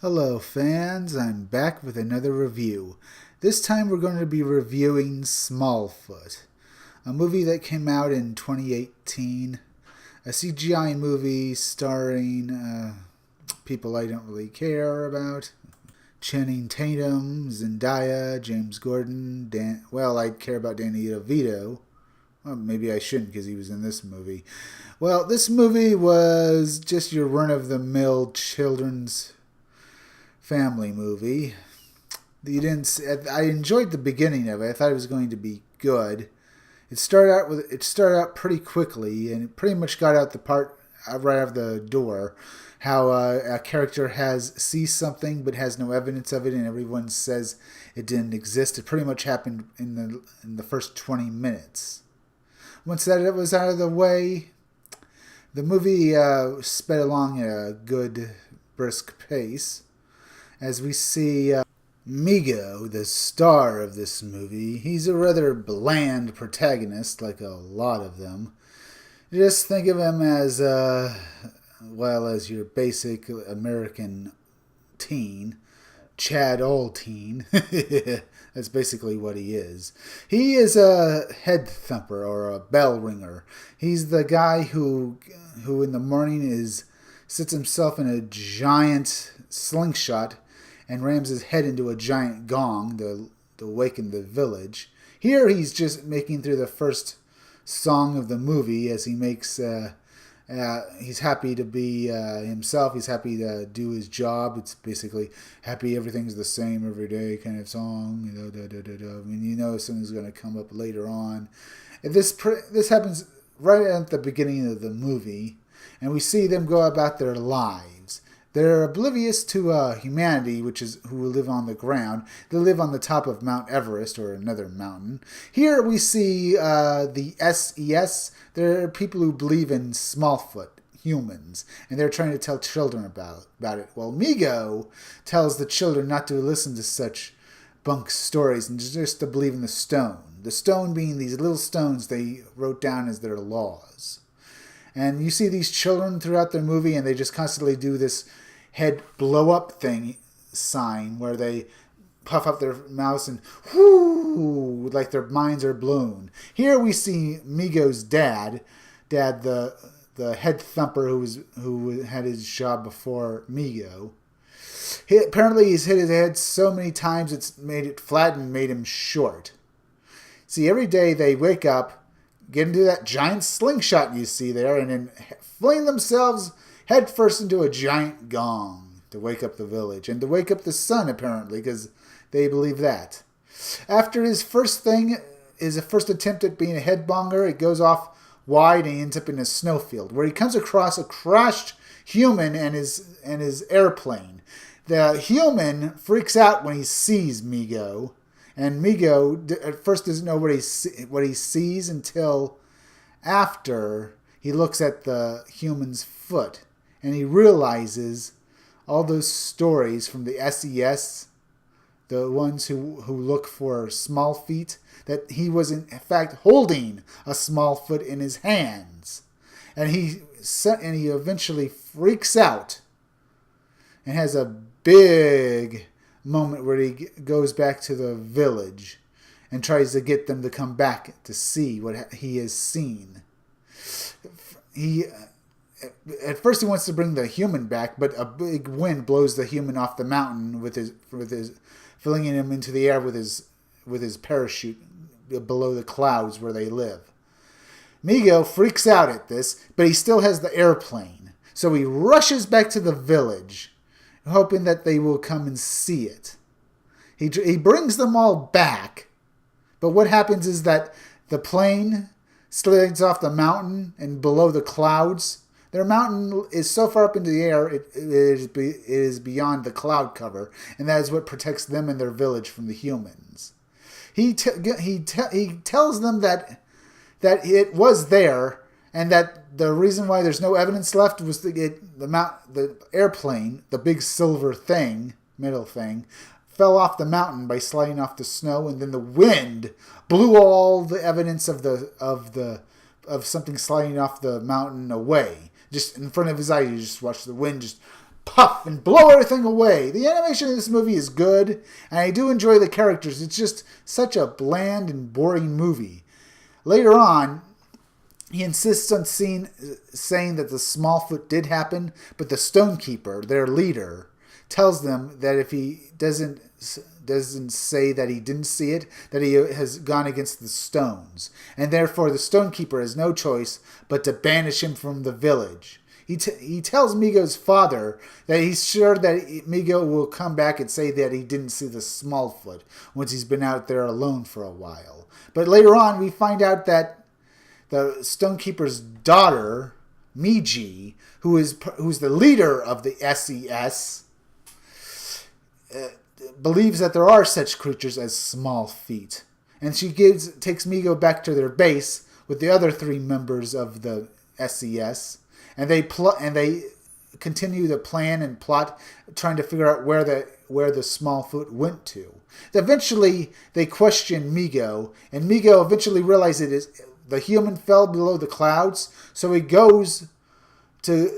Hello fans, I'm back with another review. This time we're going to be reviewing Smallfoot, a movie that came out in 2018, a CGI movie starring people I don't really care about. Channing Tatum, Zendaya, James Gordon, I care about Danny DeVito. Well, maybe I shouldn't because he was in this movie. Well, this movie was just your run-of-the-mill children's family movie. I enjoyed the beginning of it. I thought it was going to be good. It started out pretty quickly, and it pretty much got out the part right out of the door. How a character sees something but has no evidence of it, and everyone says it didn't exist. It pretty much happened in the first 20 minutes. Once that was out of the way, the movie sped along at a good, brisk pace. As we see Migo, the star of this movie, he's a rather bland protagonist, like a lot of them. Just think of him as, as your basic American teen, Chad Teen. That's basically what he is. He is a head thumper or a bell ringer. He's the guy who in the morning sits himself in a giant slingshot and rams his head into a giant gong to awaken the village. Here he's just making through the first song of the movie as he makes... he's happy to be himself. He's happy to do his job. It's basically happy everything's the same every day kind of song. Something's going to come up later on. And this happens right at the beginning of the movie, and we see them go about their lives. They're oblivious to humanity, who live on the ground. They live on the top of Mount Everest or another mountain. Here we see the SES. They're people who believe in Smallfoot, humans, and they're trying to tell children about it. Well, Migo tells the children not to listen to such bunk stories and just to believe in the stone. The stone being these little stones they wrote down as their laws. And you see these children throughout the movie, and they just constantly do this head blow up sign where they puff up their mouths and whoo, like their minds are blown. Here we see Migo's dad, the head thumper who had his job before Migo. Apparently he's hit his head so many times it's made it flat and made him short. See, every day they wake up, get into that giant slingshot you see there, and then fling themselves headfirst into a giant gong to wake up the village and to wake up the sun, apparently, because they believe that. After his first attempt at being a headbonger, it goes off wide and he ends up in a snowfield where he comes across a crashed human and his airplane. The human freaks out when he sees Migo, and Migo at first doesn't know what he sees until after he looks at the human's foot, and he realizes all those stories from the SES, the ones who look for small feet, that he was in fact holding a small foot in his hands. And he eventually freaks out and has a big moment where he goes back to the village and tries to get them to come back to see what he has seen. At first he wants to bring the human back, but a big wind blows the human off the mountain with his filling him into the air with his parachute below the clouds where they live. Migo freaks out at this, but he still has the airplane. So he rushes back to the village, hoping that they will come and see it. He brings them all back, but what happens is that the plane slides off the mountain and below the clouds. Their mountain is so far up into the air, it is beyond the cloud cover, and that is what protects them and their village from the humans. He tells them that it was there, and that the reason why there's no evidence left was the airplane, the big silver middle thing, fell off the mountain by sliding off the snow, and then the wind blew all the evidence of something sliding off the mountain away. Just in front of his eyes, you just watch the wind just puff and blow everything away. The animation in this movie is good, and I do enjoy the characters. It's just such a bland and boring movie. Later on, he insists on saying that the Smallfoot did happen, but the Stonekeeper, their leader, tells them that if he doesn't say that he didn't see it, that he has gone against the stones, and therefore the Stonekeeper has no choice but to banish him from the village. He tells Migo's father that he's sure that Migo will come back and say that he didn't see the Smallfoot once he's been out there alone for a while. But later on, we find out that the Stonekeeper's daughter, Miji, who's the leader of the SES, believes that there are such creatures as small feet, and she takes Migo back to their base with the other 3 members of the SES, and they continue to plan and plot, trying to figure out where the Smallfoot went to. Eventually, they question Migo, and Migo eventually realizes the human fell below the clouds, so he goes to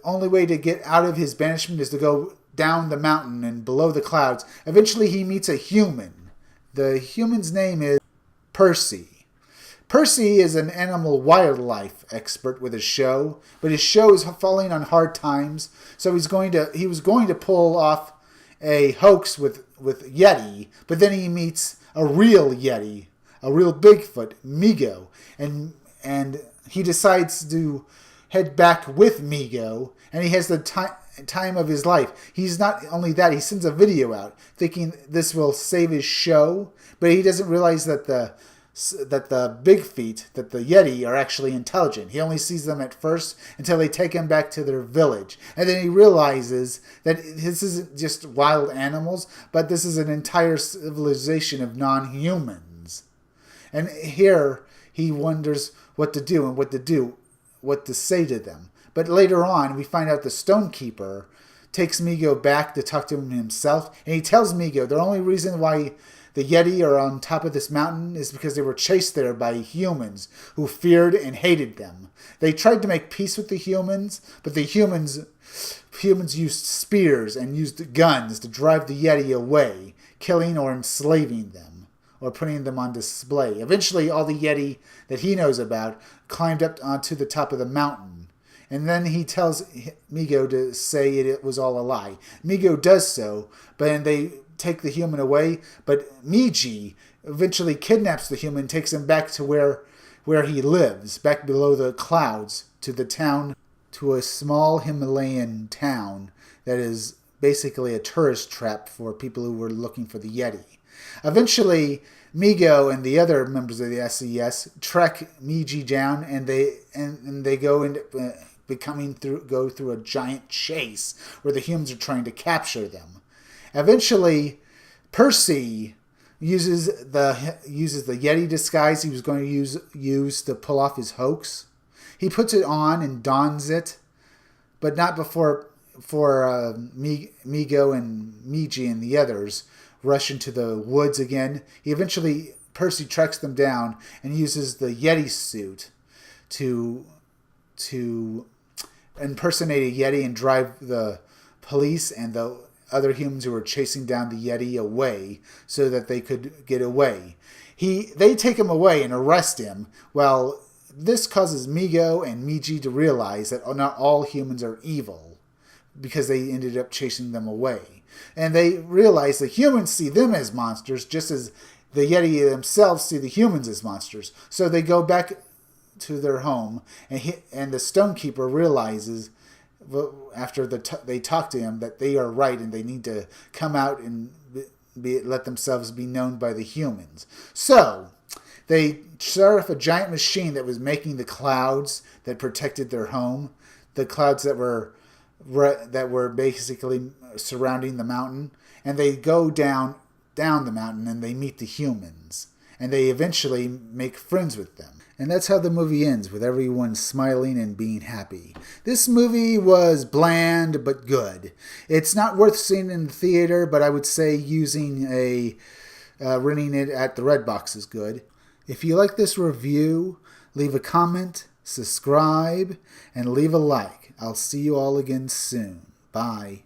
only way to get out of his banishment is to go down the mountain and below the clouds. Eventually, he meets a human. The human's name is Percy. Percy is an animal wildlife expert with his show, but his show is falling on hard times, so he was going to pull off a hoax with Yeti, but then he meets a real Yeti, a real Bigfoot, Migo, and he decides to head back with Migo, and he has the time of his life. He's not only that, he sends a video out thinking this will save his show, but he doesn't realize that the big feet, that the Yeti, are actually intelligent. He only sees them at first until they take him back to their village. And then he realizes that this isn't just wild animals, but this is an entire civilization of non-humans. And here he wonders what to do and what to say to them. But later on, we find out the Stonekeeper takes Migo back to talk to him himself, and he tells Migo the only reason why the Yeti are on top of this mountain is because they were chased there by humans who feared and hated them. They tried to make peace with the humans, but the humans used spears and used guns to drive the Yeti away, killing or enslaving them, or putting them on display. Eventually, all the Yeti that he knows about climbed up onto the top of the mountain. And then he tells Migo to say it was all a lie. Migo does so, but then they take the human away, but Miji eventually kidnaps the human, takes him back to where he lives, back below the clouds, to a small Himalayan town that is basically a tourist trap for people who were looking for the Yeti. Eventually, Migo and the other members of the SES track Miji down, and they go through a giant chase where the humans are trying to capture them. Eventually, Percy uses the Yeti disguise he was going to use to pull off his hoax. He puts it on and dons it, but not before Migo and Miji and the others rush into the woods again. Percy tracks them down and uses the Yeti suit to impersonate a Yeti and drive the police and the other humans who were chasing down the Yeti away so that they could get away. They take him away and arrest him. Well, this causes Migo and Miji to realize that not all humans are evil because they ended up chasing them away. And they realize that humans see them as monsters just as the Yeti themselves see the humans as monsters. So they go back to their home, and the Stonekeeper realizes after they talk to him that they are right and they need to come out and let themselves be known by the humans. So they start off a giant machine that was making the clouds that protected their home, the clouds that were basically surrounding the mountain, and they go down the mountain and they meet the humans, and they eventually make friends with them. And that's how the movie ends, with everyone smiling and being happy. This movie was bland but good. It's not worth seeing in the theater, but I would say renting it at the Redbox is good. If you like this review, leave a comment, subscribe, and leave a like. I'll see you all again soon. Bye.